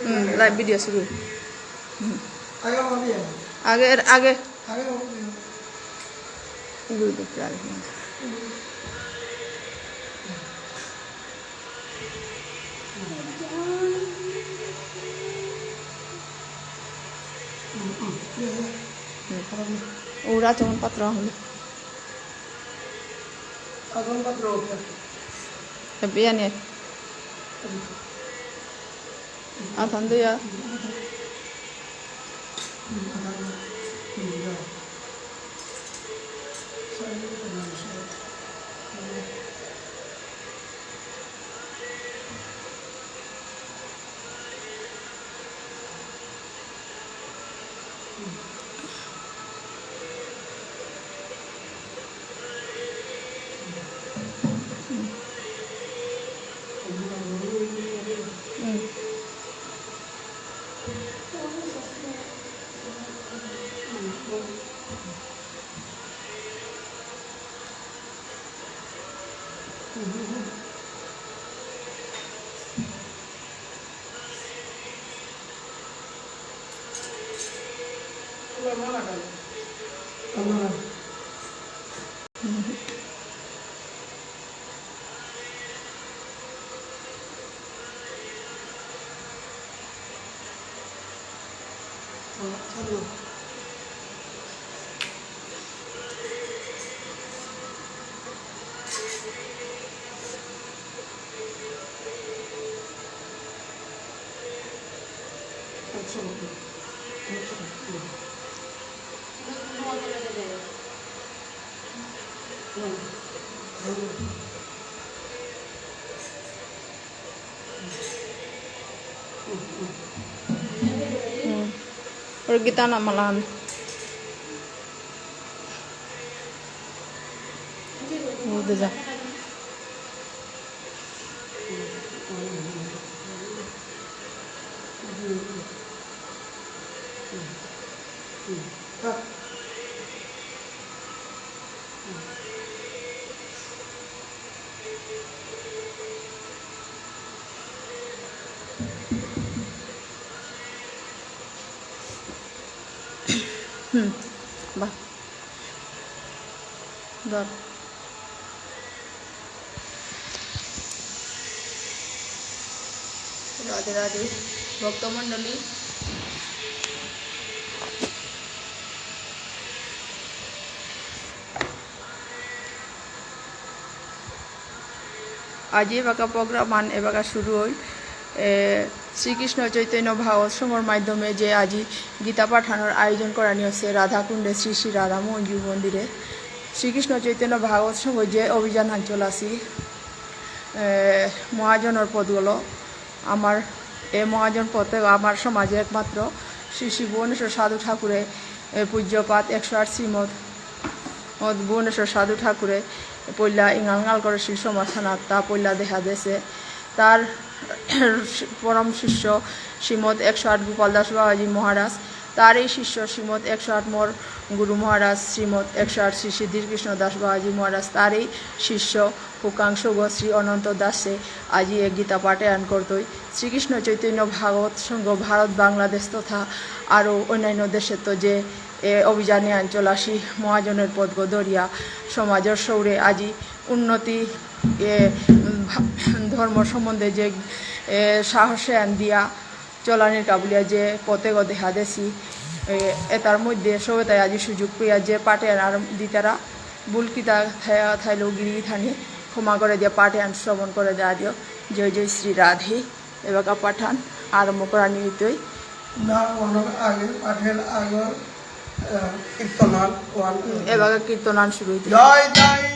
Live video शुरू आगे आगे आगे आगे उड़ा चमन पत्र हलो आगम पत्र हो गया बियाने आथंदिया और गीता ना मलान वो दे जा बा दर राधे राधे भक्तमंडली आज एबाका प्रोग्राम मान एबाका शुरू हई श्रीकृष्ण चैतन्य भागवत संघर माध्यमे जे आज गीता पाठानोर आयोजन करा नियेছে राधाकुंडे श्री श्री राधा मोहन जी मंदिरे श्रीकृष्ण चैतन्य भागवत संघ जे अभियान हान चलाছি महाजनर पदगुलो आमार ए महाजन पदे आमार समाजे एकमात्र श्री श्री भुवनेश्वर साधु ठाकुरे पूज्यपात 108 श्रीमद भुवनेश्वर साधु ठाकुरे पल्ला इंगाल करे श्री समाज ता पल्ला देखा देছে तार परम शिष्य श्रीमद 108 गोपाल दास बाबाजी महाराज तार शिष्य श्रीमद 108 मोर गुरु महाराज श्रीमद 108 श्री सिद्धि कृष्ण दास बाबाजी महाराज तार शिष्य हुकांश गो श्री अनंत दास से आज एक गीता पाठायन करते श्रीकृष्ण चैतन्य भागवत संघ भारत बांग्लादेश तथा और अन्य देशे तो जे अभियाने आंचलासी महाजनेर पद गदरिया समाजर सौरे आज उन्नति धर्म सम्बन्धे जे साहसे आन दिया चलानिर काबुलिया जे पते ग देखा देছি एतार मध्य सबेताय आज सुযোগ पेया जे पाठायन और दितारा बुलकिता थाइलो गिरी थानी क्षमा करे दिया पाठायन श्रवण करे देया दियो जय जय श्री राधे एबाका पाठान आरम्भ करा निमित्तই ना आगे पाठेर आगे कीर्तनाल एबाका कीर्तनाल शुरू हইতে जय जय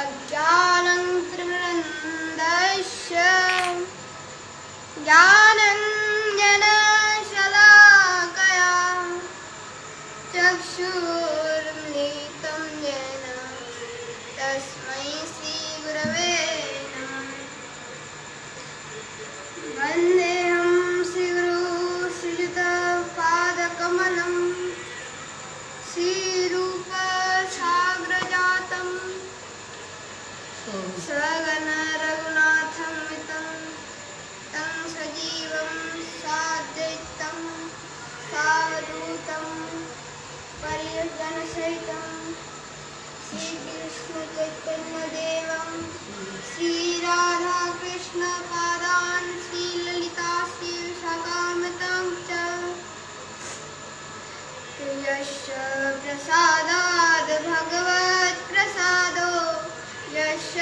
अज्ञानं त्रिवृन्दस्य ज्ञानञ्जनशलाकया चक्षुरुन्मीलितं येन तस्मै श्रीगुरवे नमः। वन्देऽहं श्रीगुरुं श्रीयुतपादकमलं श्रीरूपसाग्रजातं सगण रघुनाथं मितं तं सजीवं साद्वैतं सावधूतं परिजनसहितं श्रीकृष्णचैतन्यदेवं श्रीराधाकृष्णपादान् श्रीललिता श्रीविशाखान्वितं च यस्य प्रसादाद् भगवत्प्रसादो यस्य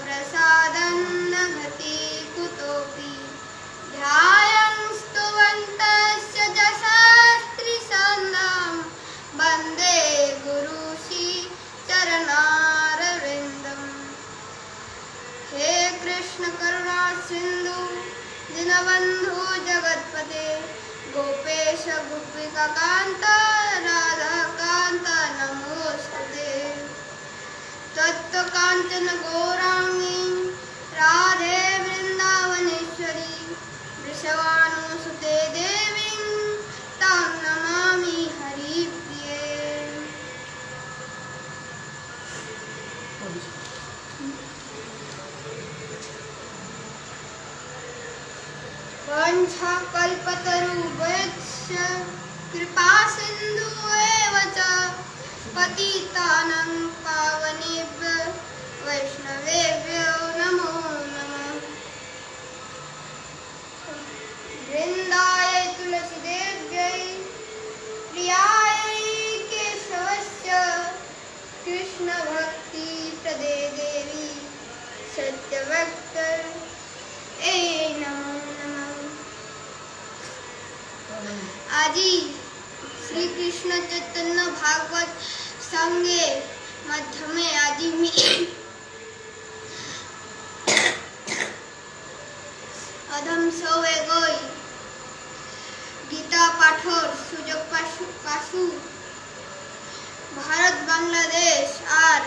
प्रसादन्न भति कुतोऽपि ध्यायं स्तुवन्तस्य जशास्त्रिसन्धां वन्दे गुरुश्री चरणारविन्दम्। हे कृष्ण करुणा सिन्धु दीनबन्धु जगत्पते गोपेश गोपिकान्त राधाकान्त नमोस्तुते। तत्त्वकाञ्चन गौराङ्गी राधे वृन्दावनेश्वरी वृषभानुसुते देवीं तां नमामि हरिप्रिये। वंशकल्पतरुभ्यश्च कृपासिन्धुः च पतितानां पावनेभ्यो वैष्णवेभ्यो नमो नमः। वृन्दाय तुलसीदेव्यै प्रियायै केशवस्य कृष्णभक्तिप्रदे देवी सत्यवक्तये नमो नमः। আজি শ্রীকৃষ্ণ চৈতন্য ভাগবত সঙ্গের মাধ্যমে আজি আমি অধম সৌয়ে গই গীতা পাঠর সুযোগ পাশু ভারত বাংলাদেশ আর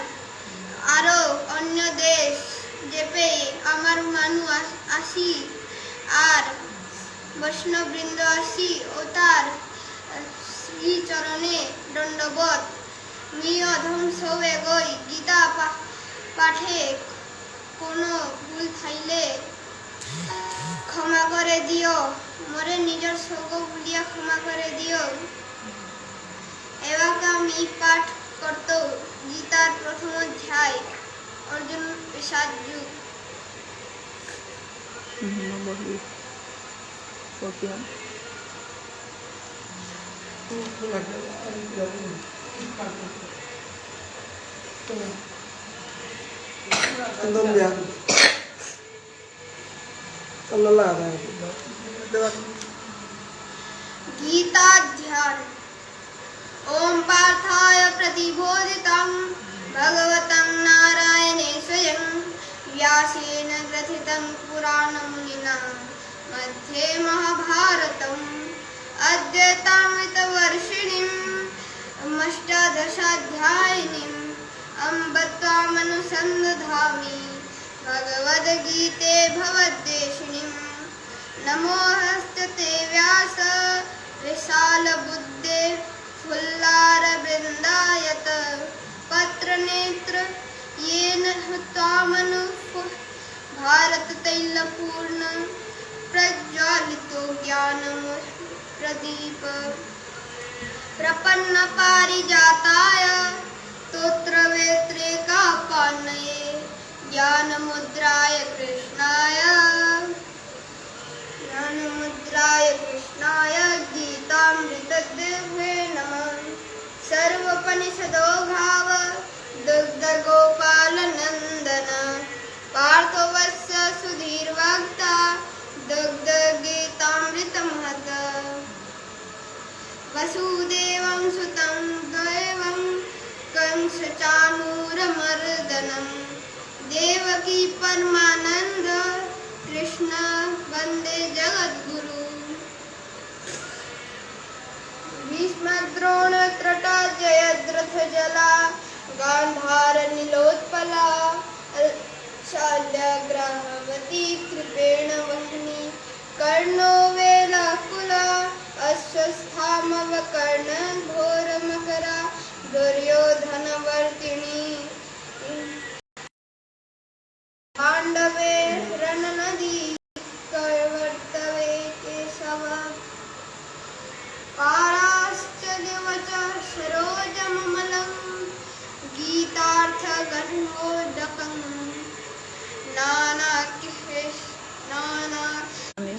আরো অন্য দেশ যেপে আমার মানু আসি আর বৈষ্ণববৃন্দ আসি ও তার শ্রীচরণে দণ্ডবত মি অধম সৌয়ে গই গীতা পাঠে কোনো ভুল থাইলে ক্ষমা করে দিও মোরে নিজের সৌগ ভুলিয়া ক্ষমা করে দিও। এবার আমি পাঠ করত গীতার প্রথম অধ্যায় অর্জুন বিষাদ যুগ। गीताध्यान ओम पार्थाय प्रतिबोधितं भगवतं नारायणे स्वयं व्यासेन ग्रथितं पुराणमुनिना मध्ये महाभारतम् अद्वैतामृतवर्षिणीम् अष्टादशाध्यायिनीम् अम्ब त्वामनुसन्दधामि भगवद्गीते भवद्देशिनीम्। नमोऽस्ते व्यास विशालबुद्धे फुल्लारवृन्दायत पत्रनेत्र येन त्वामनुः भारततैलपूर्ण प्रज्वालितो ज्ञानप्रदीप प्रपन्नपारिजाताय स्तोत्रवेत्रैकपाणये ज्ञानमुद्राय कृष्णाय गीतामृतदेवे नमः। सर्वोपनिषदो भाव दुग्धगोपालनन्दन पार्थो वत्स सुधीर्वाक्ता देवकी परमानंद कृष्ण वंदे जगद्गुरु भीष्म द्रोण त्रटा जयद्रथ जला गांधार नीलोत्पला शाल्यग्राहवती कृपेण वह्नि कर्णो वेलाकुला अश्वस्थामवकर्ण घोरमकरा दुर्योधनवर्तिनी पांडवे रणनदी कर्वर्तवे केशव पाराश्च दिवच सरोजममलं गीतार्थगन्धोदकं नाना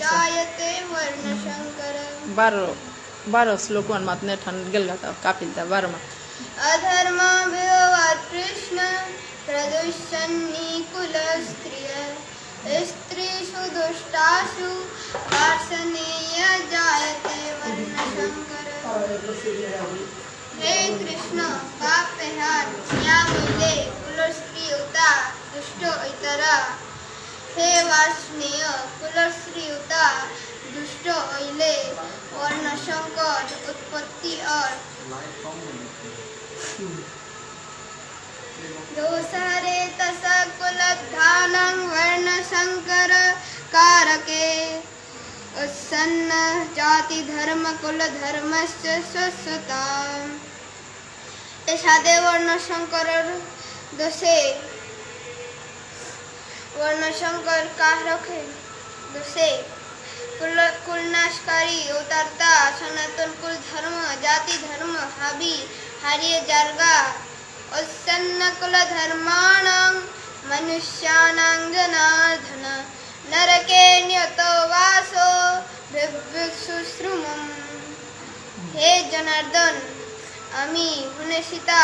जायते वर्णशंकर 12 श्लोकों में ठन गेल गाता कापिलता 12 अधर्म विवाद कृष्ण प्रदुषन्नी कुल स्त्रिय स्त्रीषु दुष्टासु वार्ष्णेय जायते वर्णशंकर हे कृष्ण पापहार न्यामुले कुल स्त्री उता दुष्टो इतरा हे वार्ष्णेय कुल स्त्री उता दुष्टो ओइले वर्ण संकट उत्पत्ति और दोषारे तसा कुलधानं वर्ण संकर कारके उत्सन्न जाति धर्म कुल धर्मस्य स्वस्थता एषादे वर्ण संकर दोषे वर्ण संकर कारके दोषे कुल नाशकारी उतरता सनातन कुल धर्म जाति धर्म हारिये जर्गा उत्सन्न कुल धर्माणां मनुष्याणां जनार्दन नरके नियतो वासो विभुसुश्रुमम् हे जनार्दन आमी हुनेशिता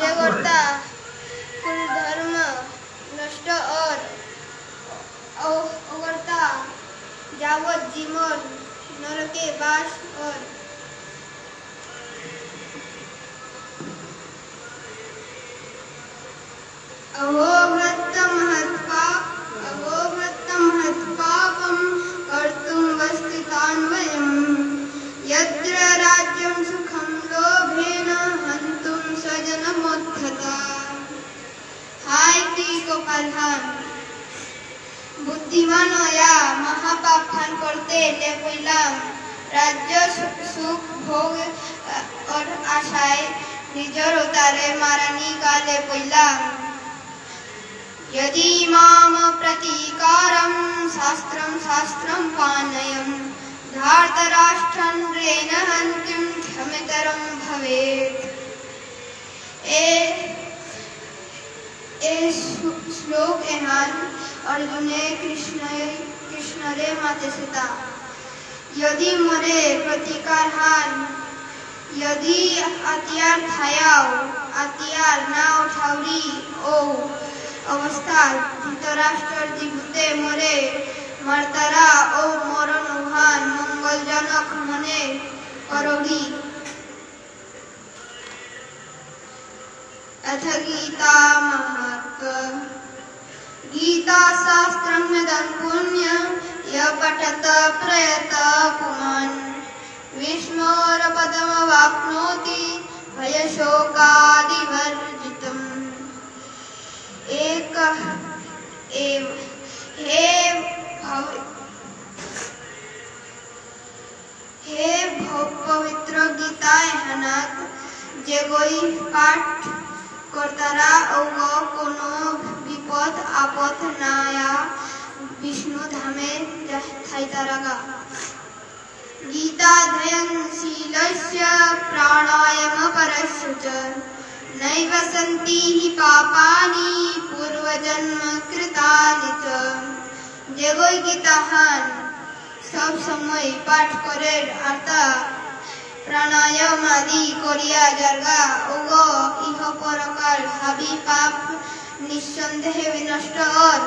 जगर्ता कुल धर्म नष्ट और अवगर्ता जावत जीवन नरके वास और अहोभृत्तं महत्पापं कर्तुं वस्तितान्वयम् यत्र राज्यं सुखं लोभेन हन्तुं स्वजनमुद्धता हाय गोपालधान बुद्धिमानो या महापाप खान करते ले पहलाम राज्य सुख भोग और आशाएं निजर उतारे मारानी काले पहलाम यदि माम प्रतीकारं शास्त्रं पानयं धार्तराष्ट्रं रेन हन्तिं क्षमितरं भवेत् ए श्लोक एहान अर्जुने कृष्ण रे माते सीता यदि मोरे प्रतिकार हान यदि अत्यार थायाओ अत्यार ना उठावरी ओ अवस्था धृतराष्ट्र जीवते मोरे मर्तरा ओ मरण उहान मंगलजनक मने करोड़ी अथ गीता महत्व गीता शास्त्रं यदं पुण्य य पठत प्रयत पुमान् विष्णोरपदमवाप्नोति भयशोकादिवर्जितम् एकः एव हे पवित्र गीता हनाक जे कोई पाठ करतारा ओगो कोनो विपद आपद नाया विष्णु धामे थाइतारागा गीताध्ययन शीलस्य प्राणायाम परस्य च नैव सन्ति हि पापानि पूर्वजन्म कृतानि च जे कोई गीताहान सब समय पाठ करे अर्था प्राणायाम आदि करिया जरगा ओगो इह परकार हाबी पाप निस्संदेह विनष्ट और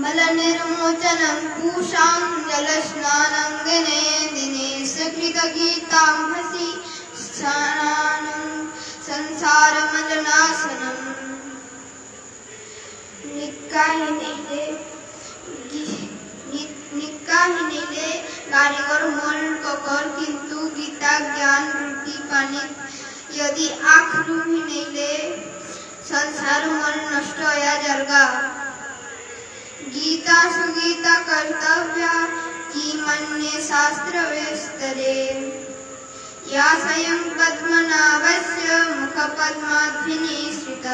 मल निर्मोचनं पूषां जलस्नानं दिने दिने सकृत गीतां हसि संसारमलनाशनम् নিকাহিনীলে কারিগর মন ককর কিন্তু গীতা জ্ঞান রুটি পানি यदि आँख लूही नहीं ले संसार मन नष्ट होया जरगा गीता सुगीता कर्तव्य की मन्ये शास्त्र वेस्तरे या स्वयं पद्मनाभस्य मुख पद्माध्विनिश्रित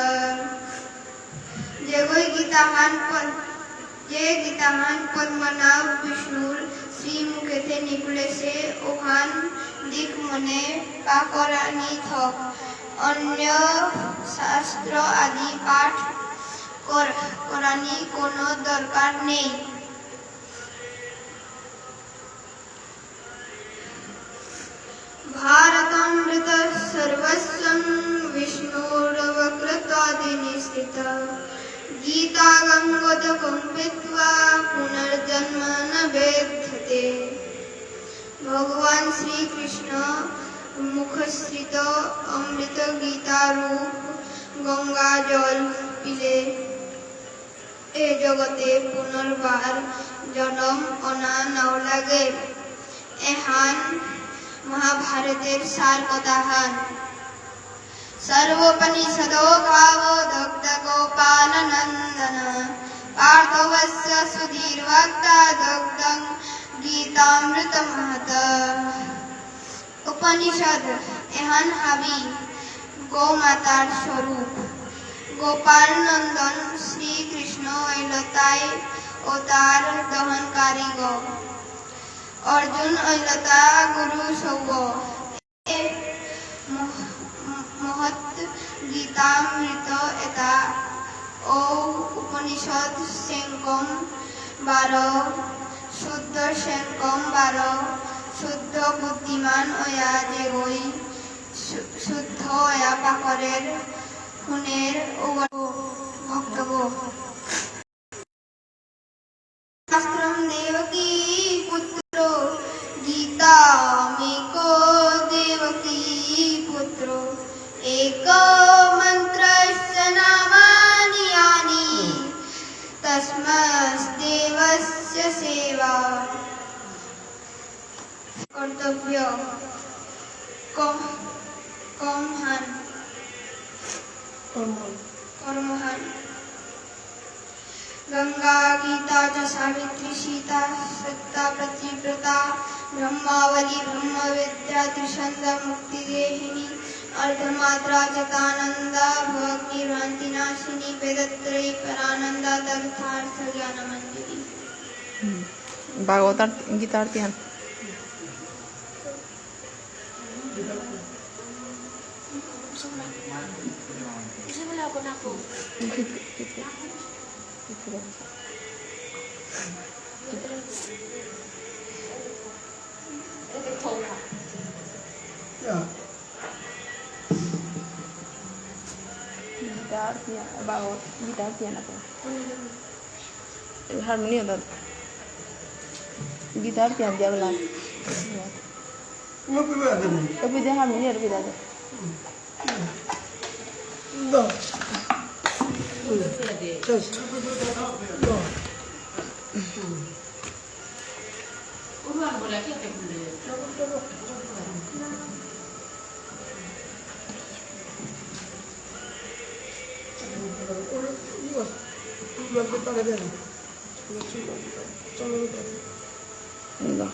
जे गीताहान पद्मनाभ विष्णुर श्रीमुखेते निकले से ओहान दिख मने पाकरानी थक अन्य शास्त्र आदि पाठ करानी कोनो दरकार नहीं। भारतामृत सर्वस्वं विष्णुर्वक्रत्वादिनिश्चित गीता गंगोदकं पीत्वा पुनर्जन्म न वेत्थते। भगवान श्री कृष्ण मुखश्रित अमृत गीता रूप गंगा जल पिले ए जगते पुनर्बार जन्म अना नाव लागे। एहान महाभारतेर सार कथाहान सर्वोपनिषदो गावो दग्ध गोपाल नंदन पार्थवस्य सुधीर्वाक्ता दग्धं गीतामृत महत। उपनिषद एहन हावी गौ मातार स्वरूप गोपाल नंदन श्री कृष्ण ऐलताय अवतार दहनकारी गो अर्जुन ऐलता गुरु सौग महत् गीतामृत एता ओ उपनिषद सेंकम 12 शुद्ध सेंकम 12 शुद्ध बुद्धिमान ओया जे गई शुद्ध ओया पाकरेर खुनेर भक्तगो शास्त्रम देवकी पुत्रो गीता मेको देवकी पुत्रो एक मंत्रस्य नामानि यानि तस्मद्देवस्य सेवा। कर्तव्य कर्महान गंगा गीता च सावित्री सीता सत्ता प्रतिव्रता ब्रह्मावली ब्रह्मविद्या त्रिशंद मुक्तिदेहिनी अर्धमात्रा चतानंदा भवग्निर्वान्तिनाशिनी वेदत्रयी परानंदा तथार्थ ज्ञानमंजरी। भागवतार गीतार ध्यान गिटार ध्यान apa harmonium dan gitar ध्यान dia ulang tapi dia harmoni ada beda ada enggak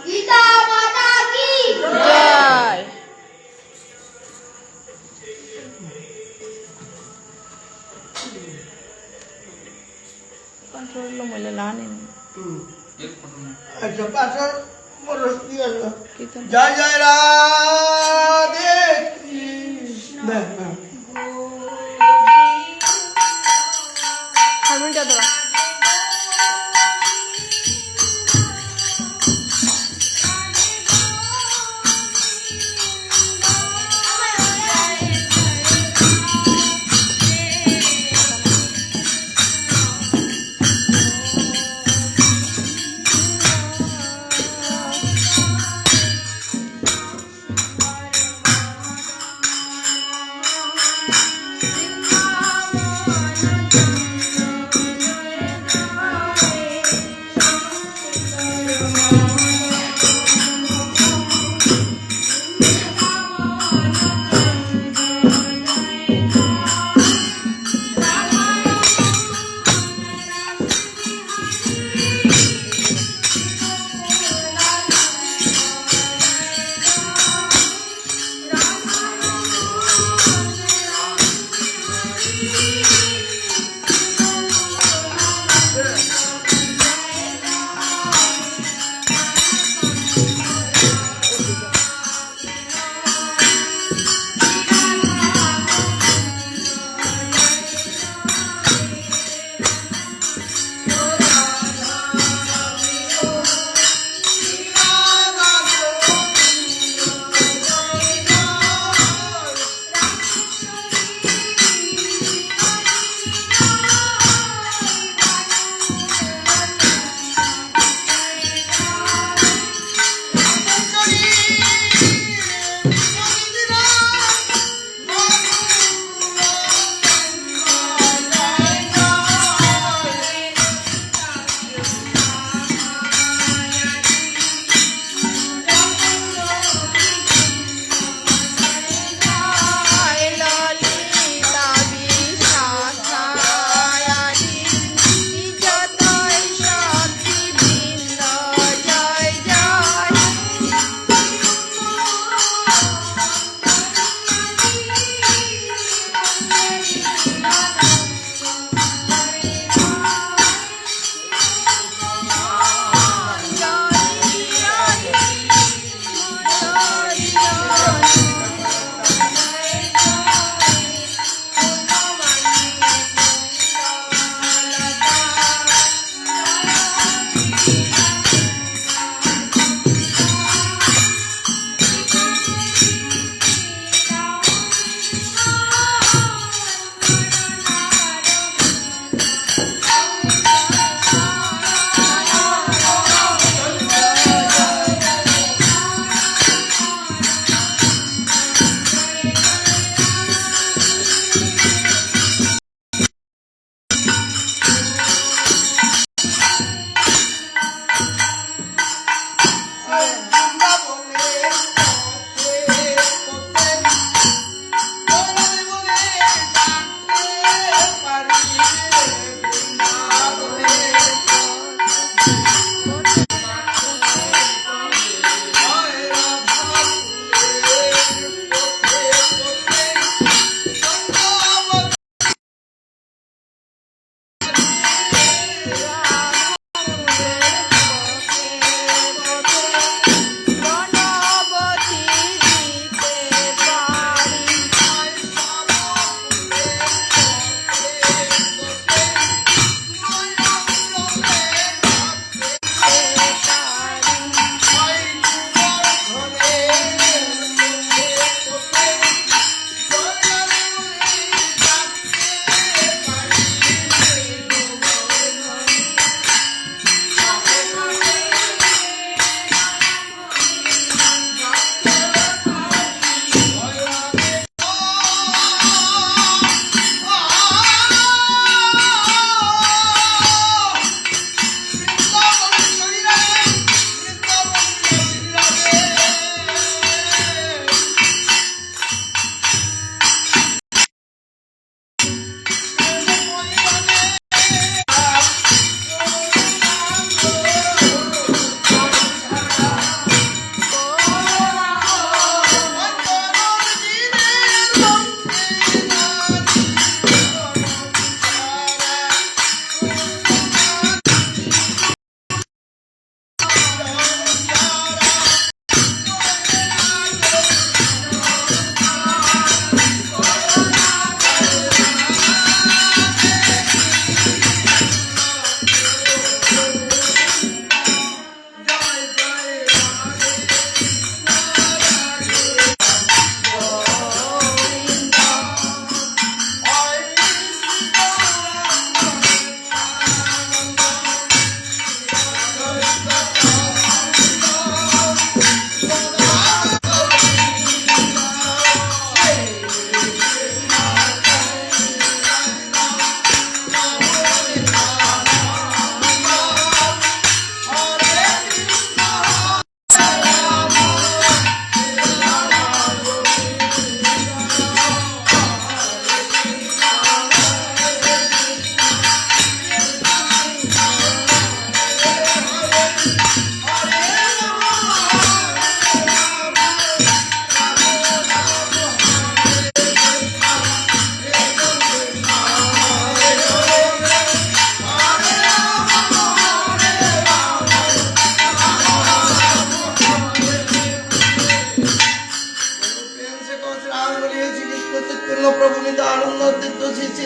Gita माता की जय। कंट्रोल लो मुझे लाने अच्छा पाछळ मोरस दिया कितना जय जय राधे कृष्ण हारमोनियम क्या दरा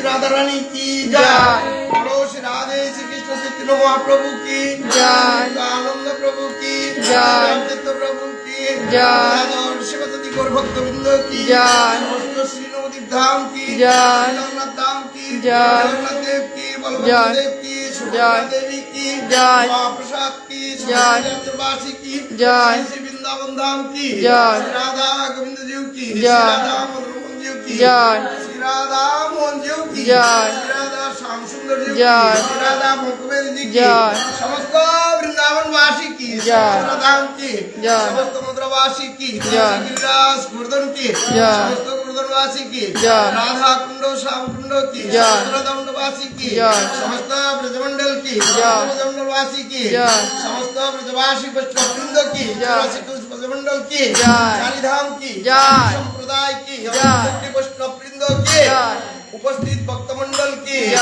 राधा रानी की जय। बोलो श्री राधे श्री कृष्ण चैतन्य महाप्रभु की जय। आनंद प्रभु की जय। रामचंद्र प्रभु की जय। और शिवसती गौर भक्त वृंद की जय। समस्त श्री नवदीप धाम की जय। जगन्नाथ धाम की जय। जगन्नाथ देव की बलभद्र जय। देव की सुभद्रा देवी की जय। महाप्रसाद की जय। चतुर्वासी की जय। श्री वृंदावन धाम की जय। श्री राधा गोविंद जी की श्री जय। राधा मोहन जी की जय। श्री राधा मोहन जी की जय। श्री राधा श्याम सुंदर जी की जय। श्री राधा मुखबेर जी की जय। समस्त वृंदावन वासी की जय। मथुरा धाम की जय। समस्त मथुरावासी की जय। गिरिराज गोवर्धन की जय। समस्त गोवर्धनवासी की जय। राधा कुंड श्याम कुंड की जय। मथुरावासी की जय। समस्त ब्रजमंडल की जय। ब्रजमंडलवासी की जय। समस्त ब्रजवासी वैष्णव वृंद की जय। ब्रजमंडल की जय। चारिधाम की जय। संप्रदाय की जय। वैष्णव वृंद की जय। उपस्थित भक्त मंडल की जय।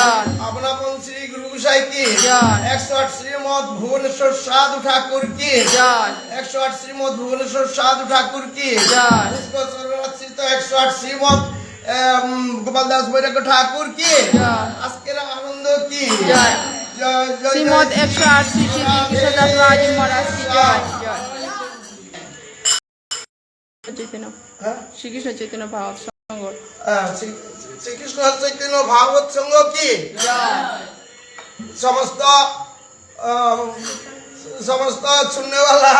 अपनापन श्री गुरु गोसाई की जय। 108 श्रीमद भुवनेश्वर साधु ठाकुर की जय। 108 श्रीमद भुवनेश्वर साधु ठाकुर की जय। इसको सर्वरक्षित 108 श्रीमद गोपाल दास बैराग्य ठाकुर की जय। আজকের আনন্দ কি जय। জয় জয় श्रीमद জয় 108 श्री श्री कृष्णदास महाराज महाराज की जय। जय। चैतन्य হ্যাঁ? श्री कृष्ण चैतन्य भाव संग শ্রীকৃষ্ণ চৈতন্য ভাগবত সংঘ কি সমস্ত সমস্ত শুননেওয়ালা